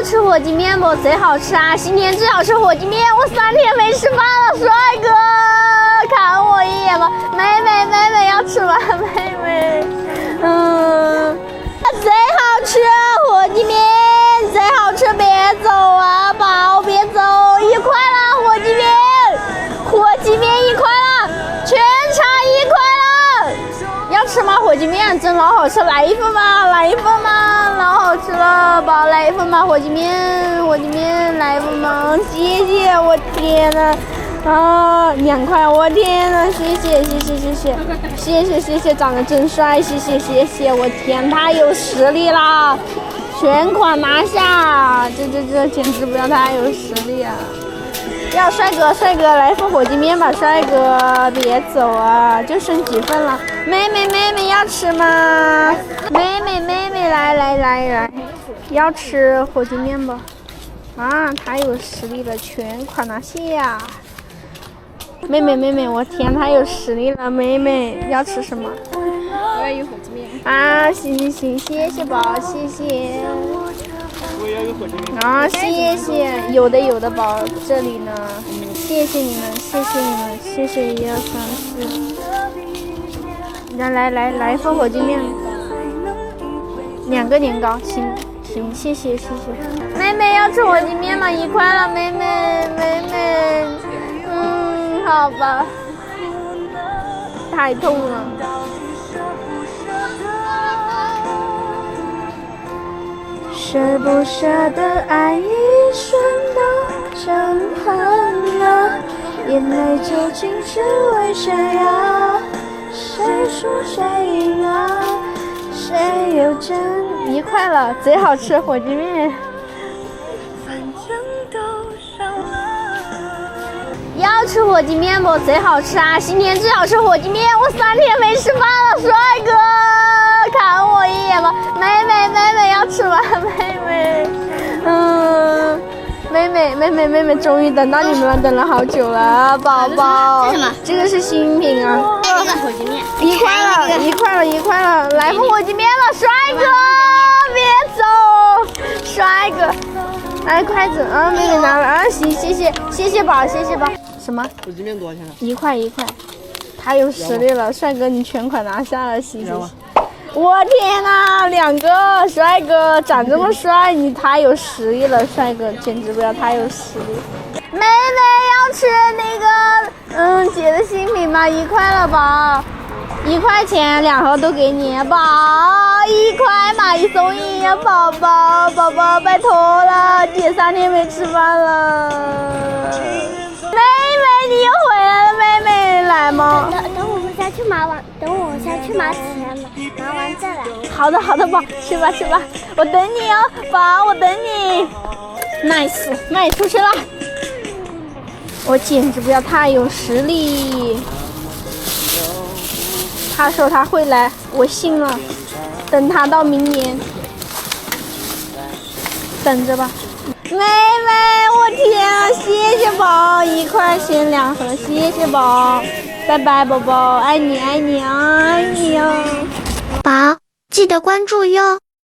吃火鸡面不？贼好吃啊！新年最好吃火鸡面，我3天没吃饭了，帅哥，看我一眼吧。妹妹要吃吗？妹妹，贼好吃火鸡面，贼好吃，别走啊，宝，别走，1块了，火鸡面1块了，全场1块了，要吃吗？火鸡面真老好吃，来一份吗？老好吃了，宝，来一份吗？火鸡面来一份吗？谢谢，我天呐。2块，我天呐，谢谢，长得真帅，谢谢，我天，太有实力啦，全款拿下，这简直不要太有实力啊！要帅哥，来一份火鸡面吧，帅哥，别走啊，就剩几份了，妹妹要吃吗？妹妹来，要吃火鸡面不？啊，太有实力了，全款拿下！妹妹，我天，太有实力了！妹妹要吃什么？我要有火鸡面。啊，行，谢谢宝，谢谢。我也要有火鸡面。啊，谢谢，有的宝，这里呢，谢谢你们，谢谢1、2、3、4。来一份火鸡面，2个年糕，行，谢谢。妹妹要吃火鸡面吗？1块了，妹妹。好吧，太痛了。舍不舍得爱一瞬的震撼啊，眼泪究竟是为谁啊？谁输谁赢啊？谁有真？1块了，贼好吃火鸡面。要吃火鸡面不？贼好吃啊！新年最好吃火鸡面，我3天没吃饭了，帅哥，看我一眼吧。妹要吃吗？妹妹，终于等到你们了，等了好久了，宝宝。这是什么？这个是新品啊。这个火鸡面。1块了，来份火鸡面了，帅哥，别走，帅哥。来筷子啊，妹妹拿了啊，行，谢谢宝。什么？火鸡面多少钱啊？1块，太有实力了，帅哥，你全款拿下了，谢谢。我天哪，2个帅哥长这么帅，你太有实力了，帅哥，简直不要太有实力。妹妹要吃那个姐的新品吗？1块了，宝，1块钱2盒都给你，宝，1块买1送1呀，宝宝，拜托了，姐3天没吃饭了。妹妹，你又回来了，妹妹来吗？等我们下去拿完钱了，拿完再来。好的，宝，去吧，我等你哦，宝，我等你。nice， 卖出去了。我简直不要太有实力。他说他会来，我信了。等他到明年，等着吧。妹妹，我天啊！谢谢宝，1块钱2盒，谢谢宝，拜拜，宝宝，爱你啊！宝，记得关注哟。